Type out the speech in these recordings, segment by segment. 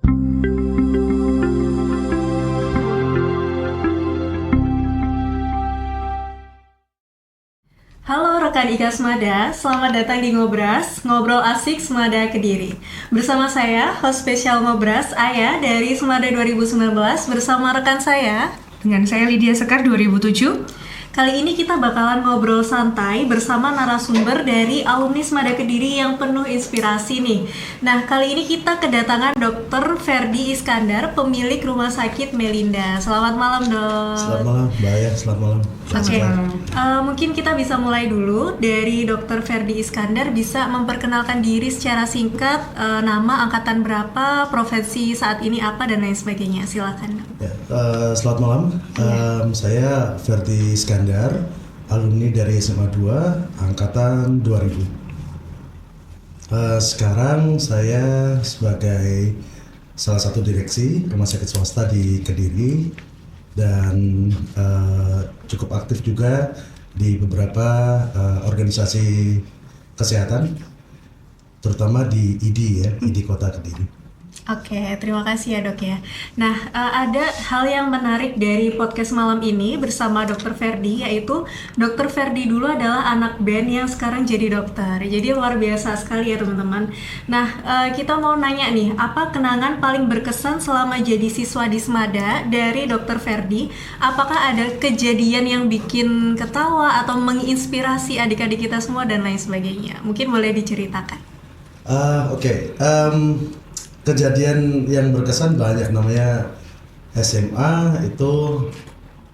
Halo rekan IKA Semada, selamat datang di Ngobras, Ngobrol Asik Semada Kediri. Bersama saya, host spesial Ngobras, Aya dari Semada 2019 bersama rekan saya. Dengan saya Lydia Sekar 2007. Kali ini kita bakalan ngobrol santai bersama narasumber dari alumni Semada Kediri yang penuh inspirasi nih. Nah, kali ini kita kedatangan Dr. Ferdy Iskandar, pemilik Rumah Sakit Melinda. Selamat malam, Dok. Selamat malam, Mbak Aya. Selamat malam. Oke, mungkin kita bisa mulai dulu dari Dr. Ferdy Iskandar, bisa memperkenalkan diri secara singkat, nama, angkatan berapa, profesi saat ini apa, dan lain sebagainya. Silakan. Ya, selamat malam. Saya Ferdy Iskandar, alumni dari SMA 2 angkatan 2000. Sekarang saya sebagai salah satu direksi rumah sakit swasta di Kediri dan cukup aktif juga di beberapa organisasi kesehatan, terutama di ID ya, ID Kota Kediri. Oke, terima kasih ya, Dok ya. Nah, ada hal yang menarik dari podcast malam ini bersama Dr. Ferdy, yaitu Dr. Ferdy dulu adalah anak band yang sekarang jadi dokter. Jadi luar biasa sekali ya, teman-teman. Nah, kita mau nanya nih, apa kenangan paling berkesan selama jadi siswa di Semada dari Dr. Ferdy? Apakah ada kejadian yang bikin ketawa atau menginspirasi adik-adik kita semua dan lain sebagainya? Mungkin boleh diceritakan. Oke. Kejadian yang berkesan banyak, namanya SMA itu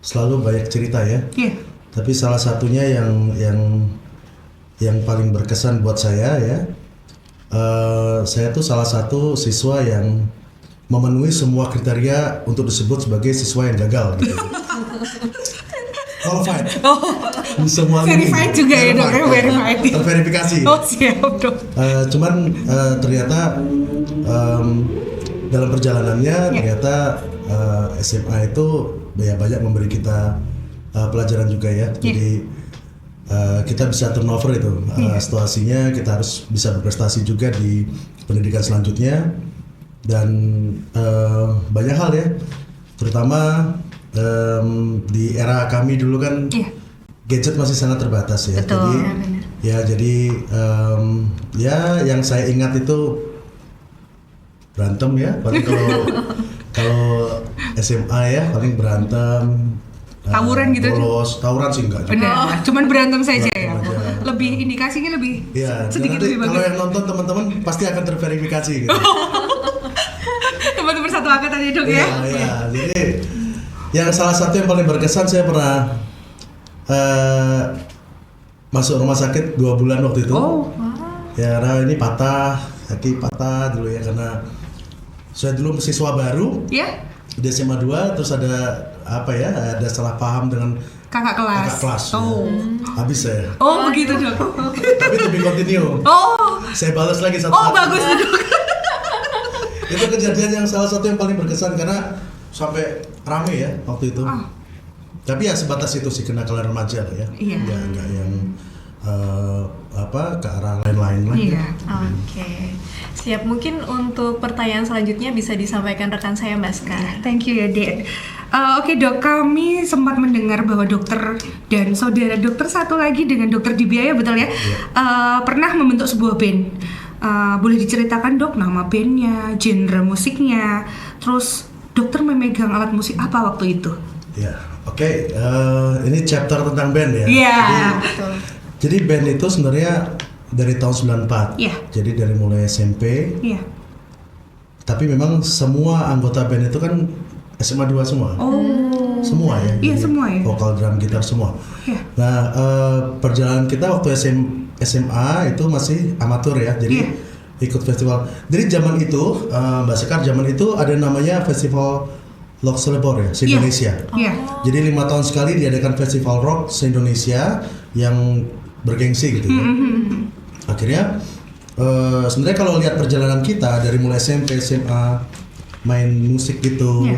selalu banyak cerita ya. Iya. Tapi salah satunya yang paling berkesan buat saya ya, saya tuh salah satu siswa yang memenuhi semua kriteria untuk disebut sebagai siswa yang gagal gitu. Qualified. Semua Verified ini. juga ya, Dok, ya, verified. Terverifikasi. Oh, siap, Dok. Cuman ternyata dalam perjalanannya ternyata SMA itu banyak memberi kita pelajaran juga ya. Jadi kita bisa turnover itu situasinya, kita harus bisa berprestasi juga di pendidikan selanjutnya dan banyak hal ya, terutama di era kami dulu kan gadget masih sangat terbatas ya. Betul, jadi yang saya ingat itu berantem ya, paling kalau SMA ya paling berantem, Tawuran gitu. bolos, tawuran sih enggak. Benar, cuman berantem saja ya. Berantem aja. Lebih indikasinya lebih sedikit nanti lebih bagus. kalau yang nonton teman-teman pasti akan terverifikasi gitu. Teman-teman satu angkatan ya, Dok ya. Iya. Jadi yang salah satu yang paling berkesan, saya pernah masuk rumah sakit 2 bulan waktu itu. Ya, karena ini kaki patah dulu ya, karena saya dulu siswa baru. Iya. Di SMA 2, terus ada salah paham dengan Kakak kelas. Ya. Habis saya. Oh, begitu, Dok. Tapi to be continue. Saya balas lagi satu. Bagus, Dok. Itu kejadian yang salah satu yang paling berkesan karena sampai rame ya waktu itu. Tapi ya sebatas itu sih, kenakalan remaja lah ya. Iya. Nggak yang ke arah lain-lain lagi. Iya. Oke, siap. Mungkin untuk pertanyaan selanjutnya bisa disampaikan rekan saya, Mbak Skar. Thank you ya, Dek. Oke, Dok, kami sempat mendengar bahwa dokter dan saudara dokter satu lagi dengan Dokter Dibiaya, betul ya? Pernah membentuk sebuah band. Boleh diceritakan, Dok, nama bandnya, genre musiknya, terus dokter memegang alat musik apa waktu itu? Ya, oke. Ini chapter tentang band ya. Iya. Jadi band itu sebenarnya dari tahun 94. Iya. Jadi dari mulai SMP. Iya. Tapi memang semua anggota band itu kan SMA 2 semua. Semua ya. Iya, Jadi semua ya. Vokal, drum, gitar semua. Iya. Nah, perjalanan kita waktu SMA itu masih amatur ya. Jadi ikut festival. Jadi zaman itu, Mbak Sekar, zaman itu ada namanya festival Rock Celebor ya, se-Indonesia. Iya. Jadi 5 tahun sekali diadakan festival rock se-Indonesia yang bergengsi gitu ya. Akhirnya sebenarnya kalau lihat perjalanan kita dari mulai SMP, SMA main musik gitu,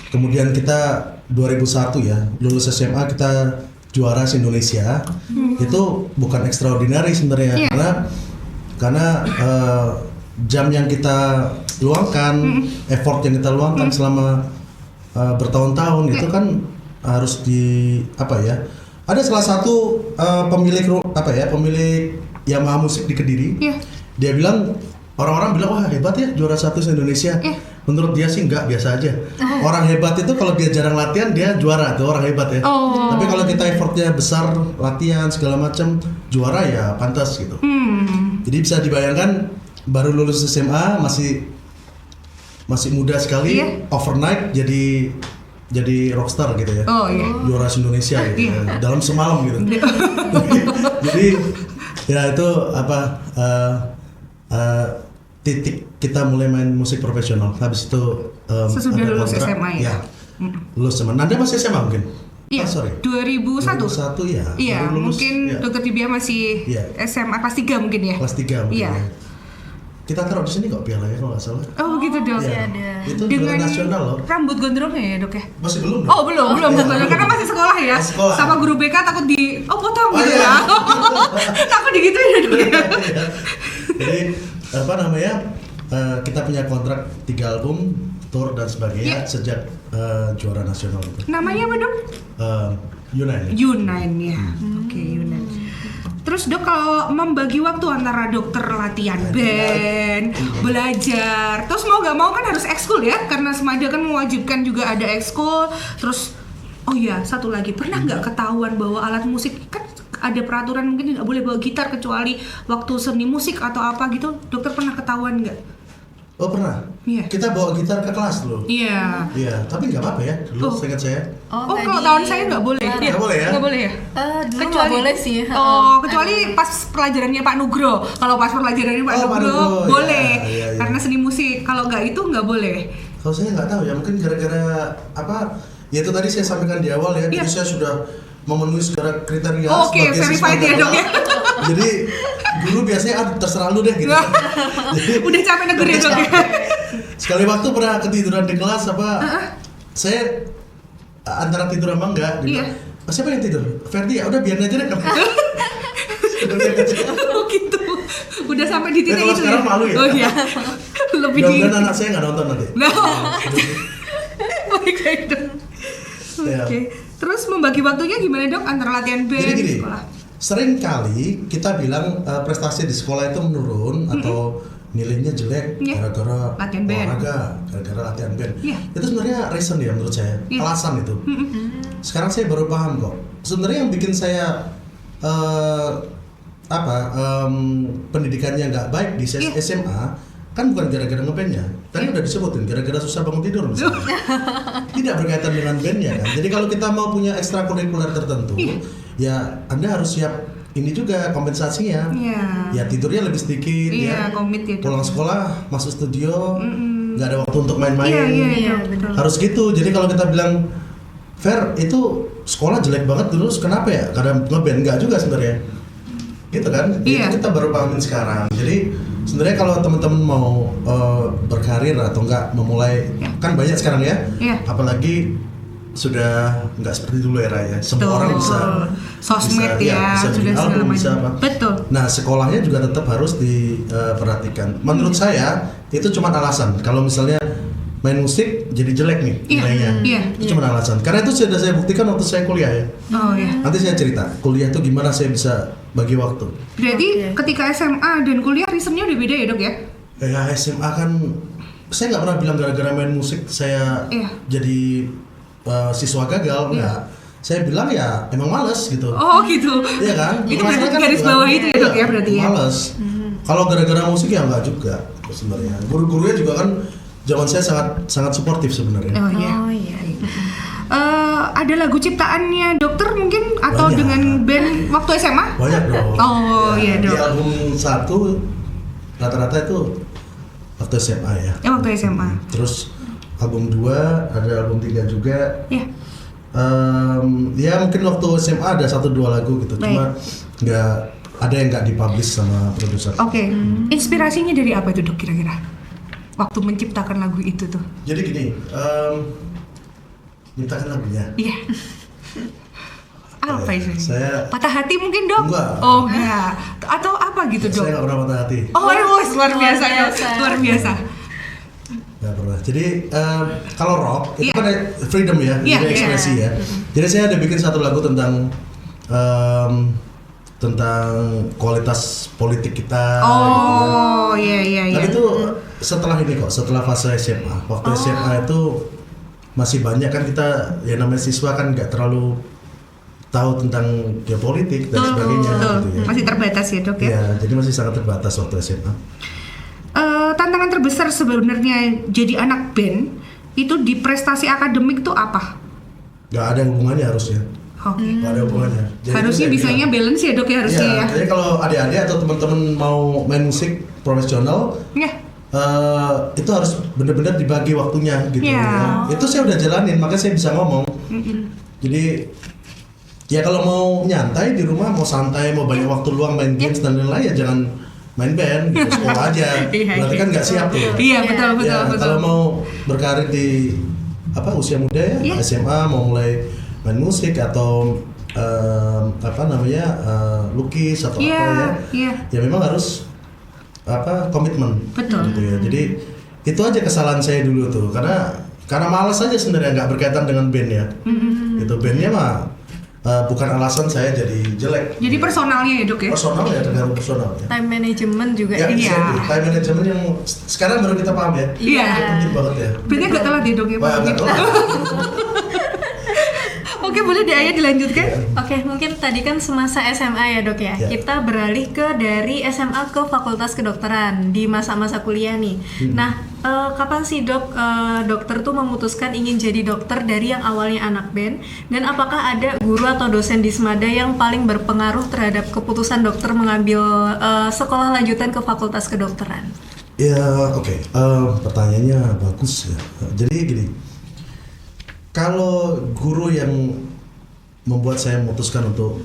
kemudian kita 2001 ya lulus SMA kita juara se-Indonesia, itu bukan extraordinary sebenarnya, karena jam yang kita luangkan, effort yang kita luangkan selama bertahun-tahun itu kan harus ada salah satu pemilik Yamaha Musik di Kediri. Dia bilang, orang-orang bilang wah hebat ya juara 1 se-Indonesia. Menurut dia sih enggak, biasa aja. Orang hebat itu kalau dia jarang latihan dia juara, tuh orang hebat ya. Tapi kalau kita effortnya besar, latihan segala macam, juara ya pantas gitu. Jadi bisa dibayangkan baru lulus SMA masih muda sekali, overnight jadi rockstar gitu ya. Juara se-Indonesia gitu ya, dalam semalam gitu. Jadi ya itu titik kita mulai main musik profesional. Habis itu sesudah lulus SMA ya. Lulus SMA. Nanda masih SMA mungkin? Iya. 2001 ya. Iya, mungkin Dokter Dibia masih SMA kelas 3 mungkin ya. Kelas 3 mungkin. Ya. Kita taruh di sini kok piala ya kalau nggak salah. Oh begitu dok. Ya. Itu dengan nasional loh. Rambut gondrongnya ya dok ya? Masih belum. Oh belum karena masih sekolah ya. Sekolah. Sama guru BK takut potong gitu ya. Takut digituin ya dok ya. Jadi kita punya kontrak 3 album, tour dan sebagainya sejak juara nasional itu. Namanya apa dok? U9 ya. Oke, U9. Terus dok kalau membagi waktu antara dokter latihan band, belajar, terus mau nggak mau kan harus ekskul ya, karena Semada kan mewajibkan juga ada ekskul. Terus satu lagi, pernah nggak ketahuan bahwa alat musik kan ada peraturan mungkin nggak boleh bawa gitar kecuali waktu seni musik atau apa gitu, dokter pernah ketahuan nggak? Oh pernah. Kita bawa gitar ke kelas dulu. Iya, tapi nggak apa-apa ya. Dulu seingat saya. Kalau tahun saya nggak boleh. Nggak boleh ya? Nggak boleh ya? Kecuali boleh sih. Kecuali pas pelajarannya Pak Nugro. Kalau pas pelajarannya Pak Nugro boleh. Iya. Karena seni musik. Kalau nggak itu nggak boleh. Kalau saya nggak tahu ya. Mungkin gara-gara Ya itu tadi saya sampaikan di awal ya. Jadi saya sudah memenuhi segala kriteria. Oke, verified ya dok ya. Jadi dulu biasanya terserah lu deh gitu. Jadi, udah capek negur ya dok ya. Sekali waktu pernah ketiduran di kelas saya antara tidur sama enggak. Siapa yang tidur? Ferdi ya. Udah biarin aja deh. Oh gitu. Udah sampai di titik itu sekarang malu ya. Oh iya. Lebih di. Dan anak saya nggak nonton nanti. Baik dok. Oke. Terus membagi waktunya gimana dok antara latihan band dan sekolah? Sering kali kita bilang prestasi di sekolah itu menurun atau nilainya jelek gara-gara latihan band. olahraga, gara-gara latihan band. Itu sebenarnya reason ya menurut saya, alasan itu. Sekarang saya baru paham kok. Sebenarnya yang bikin saya pendidikannya nggak baik di SMA kan bukan gara-gara ngebandnya. Tadi udah disebutin gara-gara susah bangun tidur misalnya. Tidak berkaitan dengan bandnya kan. Jadi kalau kita mau punya ekstrakurikuler tertentu, ya Anda harus siap ini juga kompensasinya. Ya tidurnya lebih sedikit komit ya. Pulang sekolah masuk studio, nggak ada waktu untuk main-main. Betul. Harus gitu. Jadi kalau kita bilang Fer itu sekolah jelek banget dulu, kenapa ya? Karena ngeband nggak juga sebenarnya. Gitu kan? Itu kita baru pahamin sekarang. Jadi sebenarnya kalau teman-teman mau berkarir atau enggak memulai kan banyak sekarang ya. Apalagi sudah nggak seperti dulu eranya. Semua orang bisa sosmed bisa sudah segala macam. Betul. Nah, sekolahnya juga tetap harus diperhatikan. Menurut saya itu cuma alasan. Kalau misalnya main musik jadi jelek nih nilainya. Itu cuma alasan. Karena itu sudah saya buktikan waktu saya kuliah ya. Nanti saya cerita kuliah itu gimana saya bisa bagi waktu. Berarti ketika SMA dan kuliah reasonnya udah beda ya dok ya? Ya SMA kan saya nggak pernah bilang gara-gara main musik saya jadi siswa gagal, enggak. Saya bilang ya emang males gitu. Oh gitu. Iya kan? Itu berarti garis bawah itu ya dok ya berarti ya? Males. Kalau gara-gara musik ya enggak juga sebenarnya. Guru-gurunya juga kan zaman saya sangat suportif sebenarnya. Oh iya. Ada lagu ciptaannya dokter mungkin atau banyak. Dengan band waktu SMA? Banyak dong. Iya dok. Di album 1 rata-rata itu waktu SMA ya. Waktu SMA. Terus album 2 ada album 3 juga. Ya mungkin waktu SMA ada 1-2 lagu gitu. Cuma nggak ada yang nggak dipublish sama produser. Oke. Inspirasinya dari apa itu dok kira-kira? Waktu menciptakan lagu itu tuh. Jadi gini, nyiptakan lagunya. Iya. Apa itu? Saya patah hati mungkin dok? Enggak. Oh enggak. Atau apa apa gitu dok? Saya nggak pernah patah hati. Oh, luar biasa ya, biasa. luar biasa. Nggak pernah. Jadi kalau rock itu Iya. kan freedom ya, Iya, jadi ekspresi ya. Jadi saya ada bikin satu lagu tentang kualitas politik kita. Oh, iya. Tapi itu setelah ini kok, setelah fase SMA. Waktu SMA itu masih banyak kan kita, ya namanya siswa kan nggak terlalu tahu tentang geopolitik dan sebagainya Betul. gitu ya. Masih terbatas ya dok ya. Ya, jadi masih sangat terbatas waktu SMA. Tantangan terbesar sebenarnya jadi anak band itu di prestasi akademik tuh apa? Nggak ada hubungannya harusnya. Oke. Nggak ada hubungannya. Jadi Harusnya saya bisanya bilang, balance ya dok ya harusnya ya. jadi kalau adik-adik atau teman-teman mau main musik profesional, Ya. itu harus benar-benar dibagi waktunya gitu. Iya. Ya. Itu saya udah jalanin, makanya saya bisa ngomong. Jadi ya kalau mau nyantai di rumah, mau santai, mau banyak waktu luang main games dan lain-lain ya jangan main band, gitu, sekolah aja. Iya, Berarti kan nggak siap tuh. Iya betul. Ya, kalau mau berkarir di usia muda ya, Iya. SMA mau mulai main musik atau lukis atau Iya, apa ya. iya. Ya memang harus komitmen. Betul. Gitu ya. Jadi itu aja kesalahan saya dulu tuh karena malas aja sebenarnya, nggak berkaitan dengan band ya. Itu bandnya mah bukan alasan saya jadi jelek. Jadi personalnya ya dok ya. Personal ya, tergantung personal ya. Time management juga Ya, ya. Iya. time management yang sekarang baru kita paham ya. Iya. Itu penting banget ya. Bandnya gak telat ya dok ya. Wah, nggak tahu. Oke boleh deh Ayah dilanjutkan. Oke, mungkin tadi kan semasa SMA ya dok ya. Ya. Kita beralih dari SMA ke Fakultas Kedokteran di masa-masa kuliah nih. Nah, kapan sih dok dokter tuh memutuskan ingin jadi dokter dari yang awalnya anak band? Dan apakah ada guru atau dosen di Smada yang paling berpengaruh terhadap keputusan dokter mengambil sekolah lanjutan ke Fakultas Kedokteran? Ya, oke. Pertanyaannya bagus ya. Jadi gini, kalau guru yang membuat saya memutuskan untuk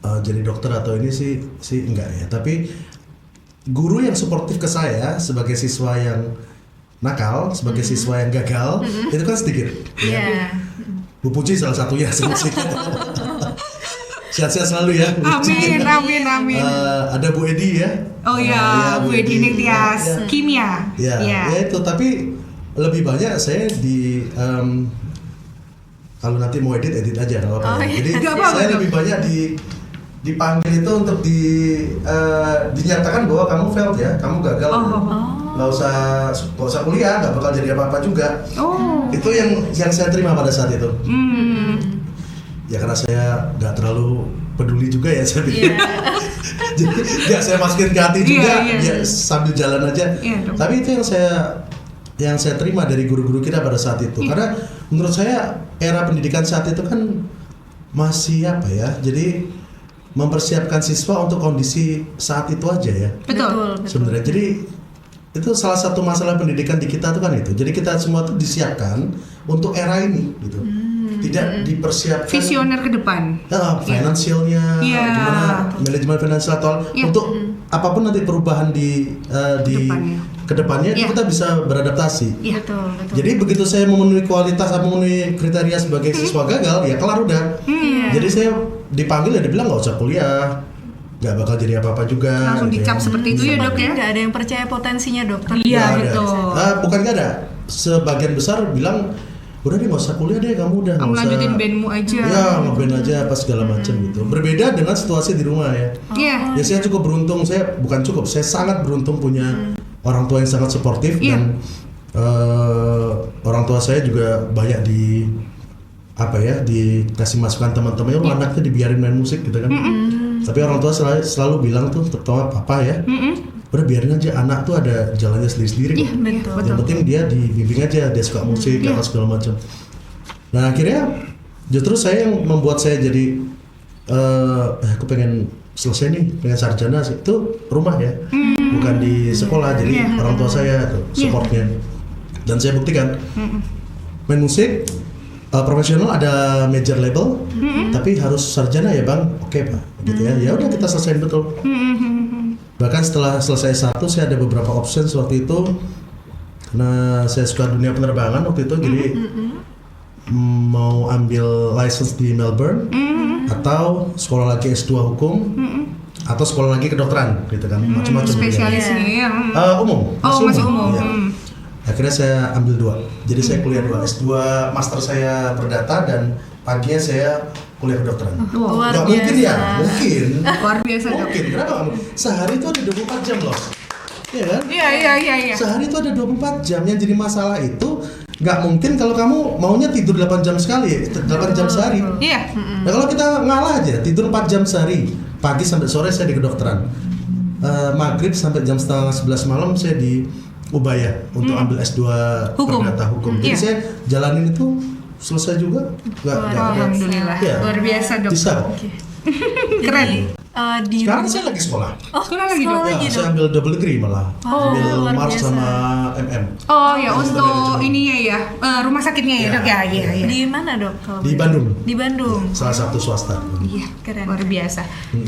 jadi dokter atau ini sih enggak ya. Tapi guru yang suportif ke saya sebagai siswa yang nakal, sebagai siswa yang gagal, itu kan sedikit. Iya. Bu Puji salah satunya sih. Sehat-sehat selalu ya. Bu Puji. Amin. Ada Bu Edi ya. Oh ya, Bu Edi Ningtyas, Ya. kimia. Ya, ya itu, tapi lebih banyak saya kalau nanti mau edit aja nggak apa-apa. Oh, Ya. iya. Jadi Nggak apa-apa. saya lebih banyak dipanggil itu untuk dinyatakan bahwa kamu failed ya, kamu gagal. Nggak usah kuliah, nggak bakal jadi apa-apa juga. Oh. Itu yang saya terima pada saat itu. Ya karena saya nggak terlalu peduli juga ya saya pikir. Jadi nggak saya masukin ke hati juga, Iya. ya sambil jalan aja. Iya, dong. Tapi itu yang saya terima dari guru-guru kita pada saat itu. Karena menurut saya era pendidikan saat itu kan masih jadi mempersiapkan siswa untuk kondisi saat itu aja ya. Betul. Sebenarnya jadi itu salah satu masalah pendidikan di kita tuh kan itu. Jadi kita semua tuh disiapkan untuk era ini gitu. Tidak dipersiapkan Visioner ke depan. finansialnya, Iya. gimana manajemen finansial atau Iya. untuk apapun nanti perubahan di Depannya. kedepannya Iya. kita bisa beradaptasi. Iya. Betul. Jadi begitu saya memenuhi kualitas atau memenuhi kriteria sebagai siswa gagal, ya kelar udah. Jadi saya dipanggil ya dibilang nggak usah kuliah, nggak bakal jadi apa-apa juga. Langsung gitu ya. dicap seperti itu ya dok Seperti ya. nggak ada yang percaya potensinya dokter. Iya Nggak ada. betul. Bukan nggak ada. Sebagian besar bilang udah deh nggak usah kuliah deh, kamu udah Kamu nggak usah. lanjutin bandmu aja. Ya ngeband aja apa segala macam gitu. Berbeda dengan situasi di rumah ya. Iya. Ya saya cukup beruntung, saya sangat beruntung punya orang tua yang sangat suportif Iya. dan orang tua saya juga banyak dikasih masukan teman-temannya, lu anaknya dibiarin main musik gitu kan. Tapi orang tua selalu bilang tuh, terutama papa ya, udah biarin aja, anak tuh ada jalannya sendiri-sendiri kok. Betul. Yang penting dia dibimbing aja, dia suka musik atau segala macam. Nah akhirnya justru saya yang membuat saya jadi aku pengen selesai nih, pengen sarjana sih, itu rumah ya, bukan di sekolah. Jadi orang tua saya tuh supportnya, dan saya buktikan main musik profesional ada major label, tapi harus sarjana ya bang, oke pak, gitu ya. Ya udah kita selesaiin betul. Bahkan setelah selesai satu, saya ada beberapa options waktu itu, karena saya suka dunia penerbangan waktu itu, jadi mau ambil license di Melbourne atau sekolah lagi S2 hukum atau sekolah lagi kedokteran gitu kan, macam-macam. Spesialisnya yang Umum. masih umum. Iya. Akhirnya saya ambil 2. Jadi saya kuliah 2, S2 master saya perdata dan paginya saya kuliah kedokteran. Luar Nggak mungkin biasa. ya? Mungkin. luar biasa dok. Mungkin. Kenapa nggak mungkin? Sehari itu ada 24 jam loh. Iya kan? Iya. Sehari itu ada 24 jam. Yang jadi masalah itu nggak mungkin kalau kamu maunya tidur 8 jam sekali, 8 jam sehari. Iya. Nah kalau kita ngalah aja, tidur 4 jam sehari, pagi sampai sore saya di kedokteran, maghrib sampai jam setengah 11 malam saya di Ubaya untuk ambil S2 Hukum. perdata hukum. Jadi Iya. saya jalanin itu selesai juga, nggak Alhamdulillah. Iya. Luar biasa dok. bisa. Keren. Di Sekarang saya lagi sekolah. Sekolah lagi dok. Ya, saya ambil double degree malah, ambil luar Mars biasa. sama MM. Oh ya Terus untuk manajemen. ininya ya rumah sakitnya ya Iya. dok ya. Iya. Di mana dok? Kalau Di boleh? Bandung. Di Bandung. Salah satu swasta. Iya. Keren. Luar biasa.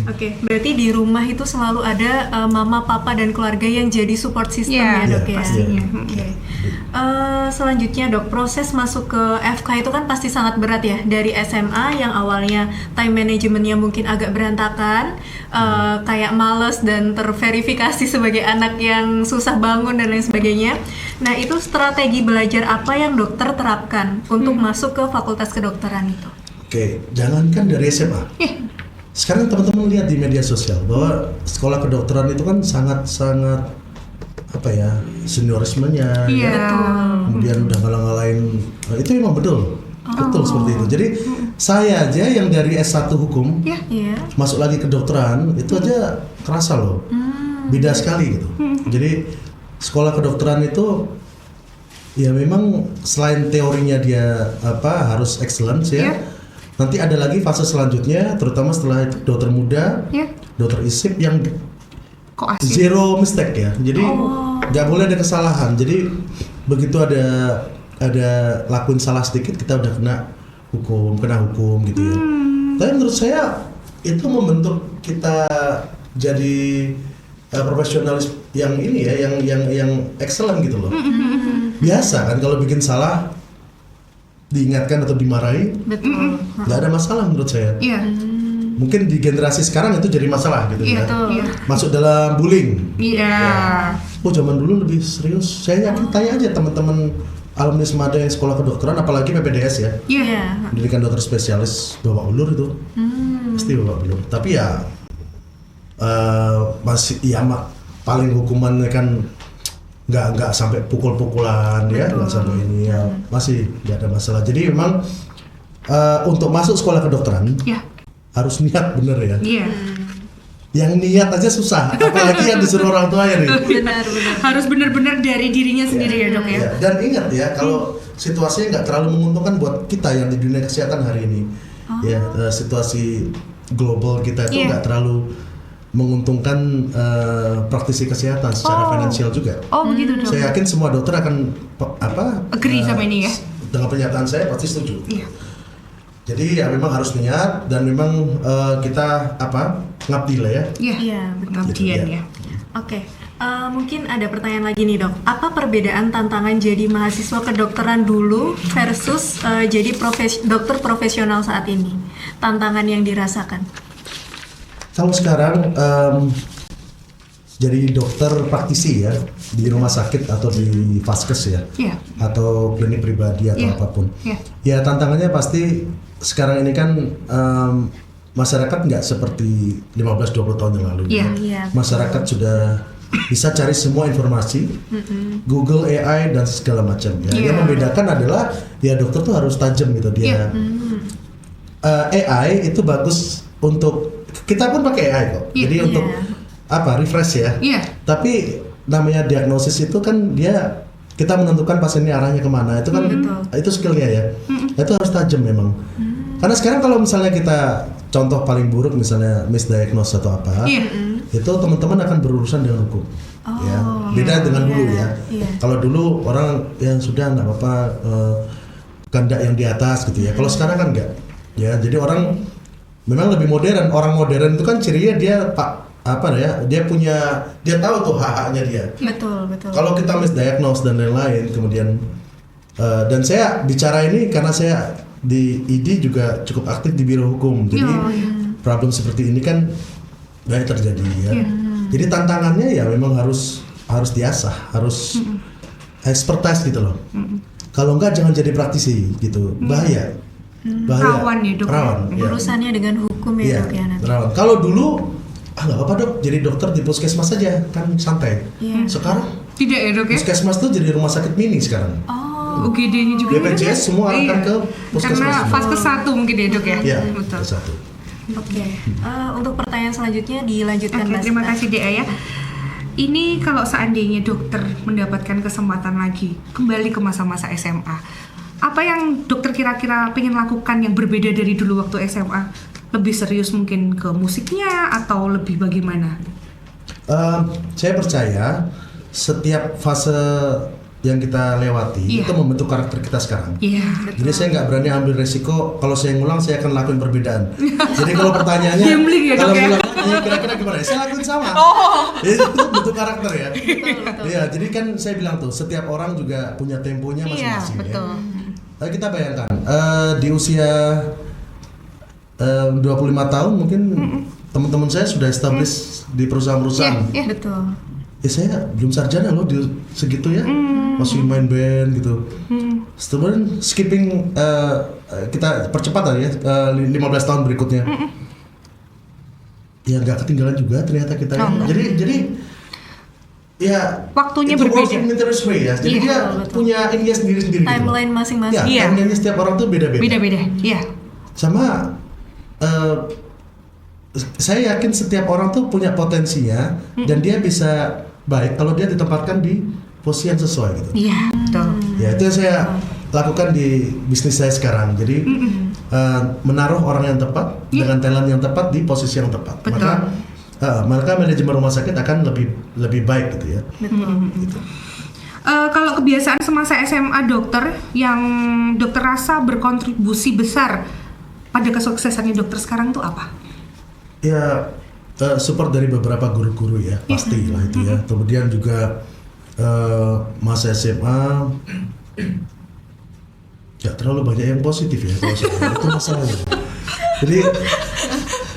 Oke, berarti di rumah itu selalu ada mama, papa, dan keluarga yang jadi support system Iya, ya dok iya, ya. pastinya. Oke. Selanjutnya dok, proses masuk ke FK itu kan pasti sangat berat ya. Dari SMA yang awalnya time managementnya mungkin agak berantakan, kayak males dan terverifikasi sebagai anak yang susah bangun dan lain sebagainya. Nah itu strategi belajar apa yang dokter terapkan untuk masuk ke fakultas kedokteran itu? Oke, jangankan dari SMA. Sekarang teman-teman lihat di media sosial bahwa sekolah kedokteran itu kan sangat-sangat apa ya, seniorismenya, Iya. ya. Kemudian udah ngalah-ngalahin, itu memang betul seperti itu. Jadi saya aja yang dari S1 hukum Iya. masuk lagi kedokteran itu aja kerasa loh, beda sekali gitu. Jadi sekolah kedokteran itu ya memang selain teorinya dia harus excellence ya. Iya. Nanti ada lagi fase selanjutnya, terutama setelah dokter muda, Iya. dokter isip yang Kok asik? zero mistake ya. Jadi nggak boleh ada kesalahan. Jadi begitu ada lakuin salah sedikit kita udah kena hukum gitu ya. Tapi menurut saya itu membentuk kita jadi profesionalis yang ini ya, yang excellent gitu loh. Biasa kan kalau bikin salah diingatkan atau dimarahi, Betul. nggak ada masalah menurut saya. Iya. Mungkin di generasi sekarang itu jadi masalah gitu Iya, ya. betul. Iya. Masuk dalam bullying. Iya. Oh zaman dulu lebih serius. Saya yakin tanya aja teman-teman alumni Semada yang sekolah kedokteran, apalagi PPDS ya, Iya. pendidikan dokter spesialis babak belur itu, pasti babak belur. Tapi ya masih paling hukumannya kan nggak sampai pukul-pukulan ya, nggak sampai ini ya, masih nggak ada masalah. Jadi memang untuk masuk sekolah kedokteran Iya. harus niat bener ya. Iya. Yang niat aja susah, apalagi yang disuruh orang tua ya nih. Benar. Harus benar-benar dari dirinya sendiri ya dok ya. Ya, dan ingat ya, kalau situasinya nggak terlalu menguntungkan buat kita yang di dunia kesehatan hari ini, ya situasi global kita itu Iya. nggak terlalu menguntungkan praktisi kesehatan secara finansial juga. Oh begitu dok. Saya yakin semua dokter akan Agree sama ini ya. Dengan pernyataan saya pasti setuju. Iya. Jadi ya memang harus niat dan memang kita ngabdi lah ya. Iya. Iya, betul. Pengabdian Iya. ya. Oke, mungkin ada pertanyaan lagi nih dok. Apa perbedaan tantangan jadi mahasiswa kedokteran dulu versus jadi dokter profesional saat ini? Tantangan yang dirasakan? Kalau sekarang jadi dokter praktisi ya di rumah sakit atau di vaskes ya, Iya. atau klinik pribadi atau Iya. apapun. Iya. Ya tantangannya pasti sekarang ini kan masyarakat nggak seperti 15-20 tahun yang lalu. Iya. Iya. Masyarakat sudah bisa cari semua informasi, Google, AI dan segala macam. Ya. Iya. Yang membedakan adalah ya dokter tuh harus tajam gitu dia. AI itu bagus untuk kita pun pakai AI kok. Iya. Jadi untuk refresh ya. Iya. Tapi namanya diagnosis itu kan dia kita menentukan pasien ini arahnya kemana, itu kan itu skillnya ya. Itu harus tajam memang. Karena sekarang kalau misalnya kita contoh paling buruk misalnya misdiagnose atau apa, Iya. itu teman-teman akan berurusan dengan hukum. Ya, beda dengan dulu ya. Iya. Kalau dulu orang yang sudah nggak apa-apa kehendak yang di atas gitu ya. Kalau sekarang kan enggak. Ya, jadi orang memang lebih modern. Orang modern itu kan cirinya dia dia tahu tuh hak-haknya dia. Betul. Kalau kita misdiagnose dan lain-lain, kemudian dan saya bicara ini karena saya di ID juga cukup aktif di biro hukum. Jadi problem seperti ini kan banyak terjadi ya. Jadi tantangannya ya memang harus diasah, harus expertise gitu loh. Kalau enggak jangan jadi praktisi gitu, bahaya. Rawan ya, Dok. Rawan. Ya. Urusannya dengan hukum ya, Iya, Dok ya nanti. rawan. Kalau dulu nggak apa-apa Dok, jadi dokter di puskesmas saja kan santai. Sekarang Tidak ya, Dok ya? puskesmas tuh jadi rumah sakit mini sekarang. UGD-nya juga BPJS semua arahkan ke puskesmas. Karena semua. fase 1 mungkin ya, Dok ya? Iya, Betul. satu. Oke. Untuk pertanyaan selanjutnya dilanjutkan Oke, Mbak terima Sita. kasih Dea ya. Ini kalau seandainya dokter mendapatkan kesempatan lagi kembali ke masa-masa SMA, apa yang dokter kira-kira pengen lakukan yang berbeda dari dulu waktu SMA? Lebih serius mungkin ke musiknya atau lebih bagaimana? Saya percaya setiap fase yang kita lewati Iya. itu membentuk karakter kita sekarang. Iya. Jadi saya nggak berani ambil resiko. Kalau saya ngulang, saya akan lakuin perbedaan. Jadi kalau pertanyaannya, Gambling ya, kalau Dok, ya? ngulang lagi, kira-kira gimana? Saya lakuin sama. Itu bentuk karakter ya. Iya. Jadi kan saya bilang tuh, setiap orang juga punya temponya Iya, masing-masing. betul. Ya. Kita bayangkan di usia 25 tahun mungkin teman-teman saya sudah establish di perusahaan-perusahaan. Iya. Betul. Ya saya belum sarjana loh di segitu ya, masih main band gitu. Setelah skipping kita percepat lah ya 15 tahun berikutnya. Ya nggak ketinggalan juga ternyata kita. Jadi ya Waktunya itu berbeda. works in mysterious way ya. Jadi Iya, dia betul. punya ininya sendiri-sendiri. Timeline gitu. masing-masing. Ya, Iya. timeline setiap orang tuh beda-beda. Beda-beda. Iya. Sama saya yakin setiap orang tuh punya potensinya dan dia bisa baik kalau dia ditempatkan di posisi yang sesuai gitu. Iya, betul. Ya itu yang saya lakukan di bisnis saya sekarang. Jadi menaruh orang yang tepat dengan talent yang tepat di posisi yang tepat. Betul. Maka manajemen rumah sakit akan lebih baik gitu ya. Gitu. Kalau kebiasaan semasa SMA dokter yang dokter rasa berkontribusi besar pada kesuksesannya dokter sekarang tuh apa? Ya support dari beberapa guru-guru ya pasti lah itu ya. Kemudian juga masa SMA ya terlalu banyak yang positif ya kalau saya itu masalahnya. Jadi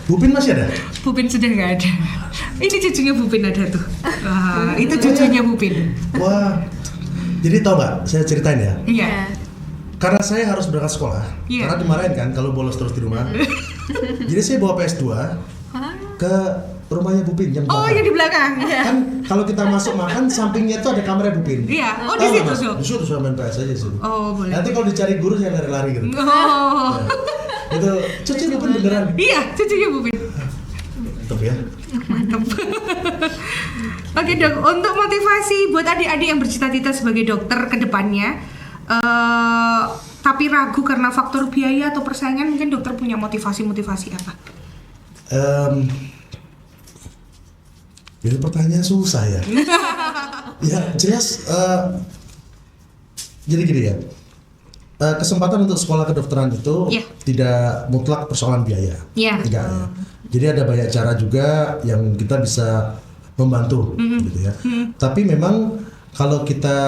Bupin masih ada? Bupin sudah nggak ada. Ini cucunya Bupin ada tuh. Wah, itu cucunya Bupin. Wah, jadi tau nggak? Saya ceritain ya. Iya. Karena saya harus berangkat sekolah, Iya. karena dimarahin kan kalau bolos terus di rumah. Jadi saya bawa PS2 ke rumahnya Bupin yang Oh, belakang. yang di belakang. Kan kalau kita masuk makan, sampingnya itu ada kamar Bupin. Iya. Oh, Tahu di nggak, situ, Mas? Dok. Di situ saya main PS aja sih. Oh, boleh. Nanti kalau dicari guru saya lari-lari gitu. Oh. Ya. Itu cucu Bupin beneran. Iya, cucunya Bupin. Mantap ya. Mantap. Oke dok, untuk motivasi buat adik-adik yang bercita-cita sebagai dokter ke depannya, tapi ragu karena faktor biaya atau persaingan, mungkin dokter punya motivasi apa? Ini pertanyaan susah ya. Ya jelas. Jadi gini ya. Kesempatan untuk sekolah kedokteran itu Iya. tidak mutlak persoalan biaya. Iya. Enggak ya. Jadi ada banyak cara juga yang kita bisa membantu gitu ya. Tapi memang kalau kita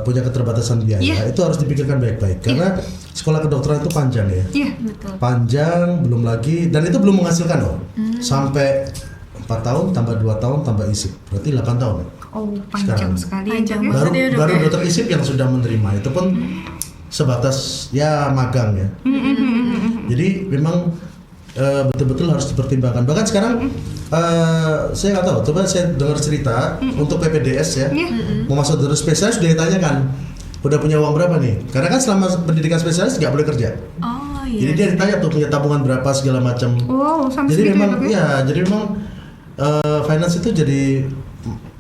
punya keterbatasan biaya Iya. itu harus dipikirkan baik-baik karena sekolah kedokteran itu panjang ya. Iya. Panjang, belum lagi dan itu belum menghasilkan loh. Sampai 4 tahun tambah 2 tahun tambah isip. Berarti 8 tahun. Oh, panjang Sekarang. sekali. Panjang ya, Dok, ya. banget. Maksudnya, Dok, Baru ya? dokter isip yang sudah menerima itu pun sebatas ya magang ya. Jadi memang betul-betul harus dipertimbangkan. Bahkan sekarang saya nggak tahu. Coba saya dengar cerita untuk PPDS ya. Mau masuk dokter spesialis sudah ditanyakan. Udah punya uang berapa nih? Karena kan selama pendidikan spesialis nggak boleh kerja. Oh Jadi iya. dia ditanya tuh punya tabungan berapa segala macam. Wow, sampai Jadi segitu memang ya, Dok, ya? ya, jadi memang finance itu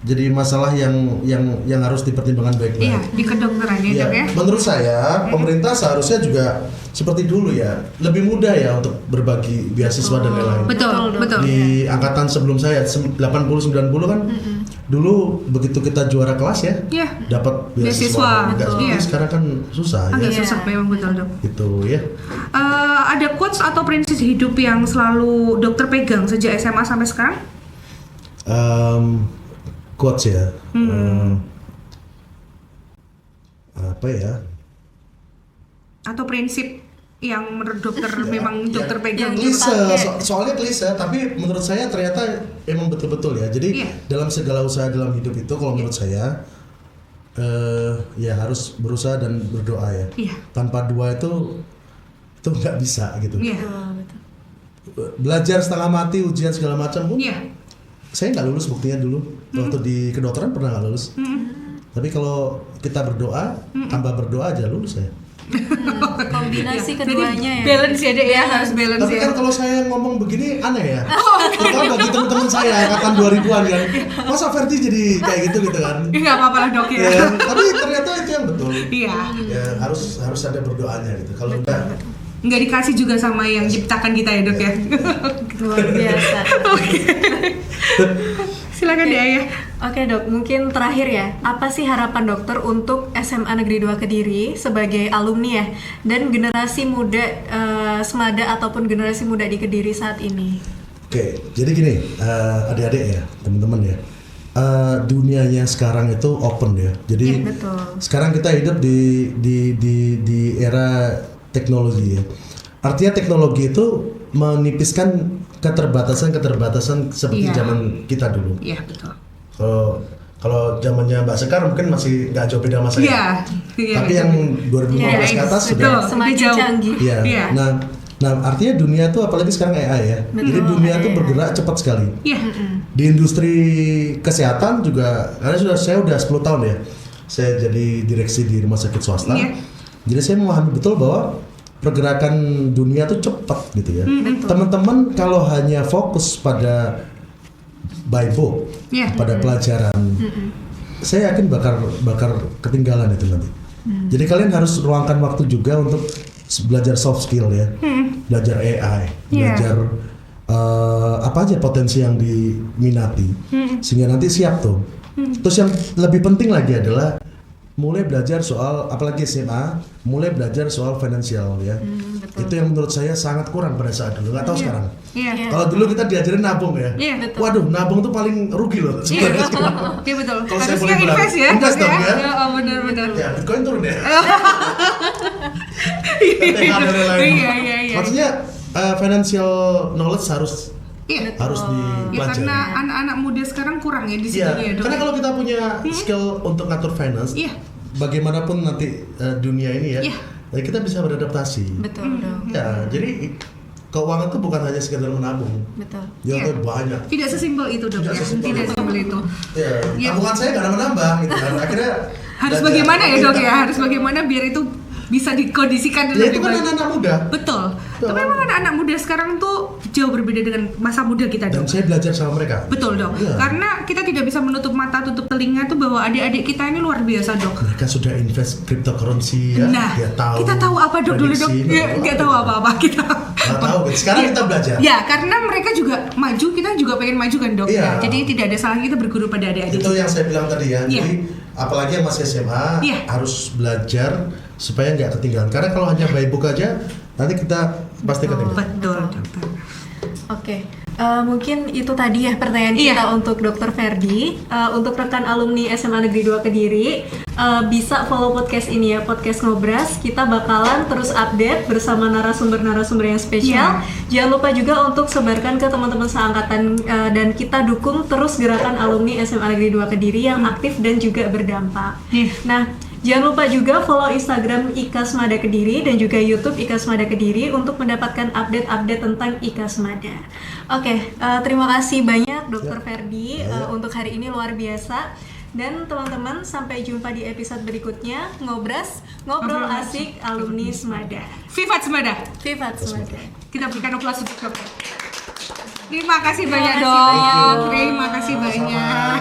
jadi masalah yang harus dipertimbangkan baik-baik. Iya, di kedokteran ya, Ya, Dok ya. menurut saya pemerintah seharusnya juga seperti dulu ya, lebih mudah ya untuk berbagi beasiswa dan lain-lain. Betul, Betul, Dok. betul. Di angkatan sebelum saya 80-90 kan dulu begitu kita juara kelas ya Iya. dapat Beasiswa, beasiswa. Enggak betul. seperti Iya. sekarang kan susah Agak ya. susah memang, betul Dok. Gitu ya. Ada quotes atau prinsip hidup yang selalu dokter pegang sejak SMA sampai sekarang? Quotes ya. Apa ya? Atau prinsip yang menurut dokter memang dokter pegang? Klise, soalnya klise, tapi menurut saya ternyata emang betul-betul ya. Jadi dalam segala usaha dalam hidup itu kalau menurut saya ya harus berusaha dan berdoa ya. Tanpa dua itu nggak bisa gitu. Belajar setengah mati, ujian segala macam pun. Saya nggak lulus buktinya dulu. Waktu di kedokteran pernah nggak lulus. Tapi kalau kita berdoa, tambah berdoa aja lulus saya. Kombinasi keduanya ya. Balance ya dek ya, harus balance. Tapi kan kalau saya ngomong begini aneh ya. Terutama bagi teman-teman saya angkatan 2000-an kan. Masa Ferdi jadi kayak gitu kan? Nggak apa-apa lah dok ya. Tapi ternyata itu yang betul. Iya. Ya harus ada berdoanya gitu. Kalau nggak dikasih juga sama yang ciptakan kita ya dok ya. Luar biasa. Silakan deh Ayah. Oke dok, mungkin terakhir ya, apa sih harapan dokter untuk SMA Negeri 2 Kediri sebagai alumni ya, dan generasi muda Semada ataupun generasi muda di Kediri saat ini? Oke, jadi gini, adik-adik ya, teman-teman ya, dunianya sekarang itu open ya, jadi sekarang kita hidup di era teknologi ya. Artinya teknologi itu menipiskan keterbatasan seperti zaman kita dulu. Iya betul. Kalau zamannya Mbak Sekar mungkin masih nggak jauh beda sama saya. Tapi yang 2015 ke atas sudah semakin canggih. Iya. Nah artinya dunia itu apalagi sekarang AI ya. Jadi dunia itu bergerak cepat sekali. Di industri kesehatan juga, karena saya udah 10 tahun ya. Saya jadi direksi di rumah sakit swasta. Jadi saya memahami betul bahwa pergerakan dunia itu cepat gitu ya. Teman-teman kalau hanya fokus pada by book, pada pelajaran, saya yakin bakar ketinggalan itu nanti. Jadi kalian harus ruangkan waktu juga untuk belajar soft skill ya, belajar AI, belajar apa aja potensi yang diminati, sehingga nanti siap tuh. Terus yang lebih penting lagi adalah mulai belajar soal, apalagi SMA, mulai belajar soal finansial ya. Itu yang menurut saya sangat kurang pada saat dulu, nggak tahu sekarang. Kalau dulu kita diajarin nabung ya. Waduh, nabung tuh paling rugi loh. Iya betul. Kalau saya harusnya boleh invest ya. Invest dong ya. Oh benar. Ya, Bitcoin turun ya. Iya. Maksudnya financial knowledge harus dipelajari. Karena anak-anak muda sekarang kurang ya di situ ya. Karena kalau kita punya skill untuk ngatur finance, bagaimanapun nanti dunia ini ya, kita bisa beradaptasi. Betul dong. Ya, jadi keuangan itu bukan hanya sekedar menabung. Betul. Ya, banyak. Tidak sesimpel itu dok. Tidak sesimpel itu. Ya, tabungan saya nggak menambah gitu kan. Akhirnya harus bagaimana ya dok ya? Harus bagaimana biar itu bisa dikondisikan lebih baik. Itu kan anak-anak muda. Betul. Tapi memang anak-anak muda sekarang tuh jauh berbeda dengan masa muda kita dok. Dan saya belajar sama mereka. Betul dok. Karena kita tidak bisa menutup mata, tutup telinga tuh bahwa adik-adik kita ini luar biasa dok. Mereka sudah invest cryptocurrency ya. Nah, kita tahu apa dok dulu dok? Nggak tahu apa-apa kita. Nggak tahu. Sekarang kita belajar. Ya, karena mereka juga maju, kita juga pengen maju kan dok. Jadi tidak ada salahnya kita berguru pada adik-adik. Itu yang saya bilang tadi ya. Jadi apalagi yang masih SMA harus belajar supaya nggak ketinggalan. Karena kalau hanya by book aja, nanti kita pasti ketinggalan. Betul, dokter. Oke, mungkin itu tadi ya pertanyaan kita untuk Dr. Ferdi. Untuk rekan alumni SMA Negeri 2 Kediri, bisa follow podcast ini ya, podcast Ngobras. Kita bakalan terus update bersama narasumber-narasumber yang spesial. Jangan lupa juga untuk sebarkan ke teman-teman seangkatan, dan kita dukung terus gerakan alumni SMA Negeri 2 Kediri yang aktif dan juga berdampak. Nah, jangan lupa juga follow Instagram IKA Semada Kediri dan juga YouTube IKA Semada Kediri untuk mendapatkan update-update tentang IKA Semada. Oke, terima kasih banyak Dr. Ferdi untuk hari ini, luar biasa. Dan teman-teman, sampai jumpa di episode berikutnya. Ngobras, ngobrol asik alumni Semada. Vivat Semada. Vivat Semada. Kita berikan aplaus untuk dokter. Terima kasih banyak dok. Terima kasih banyak.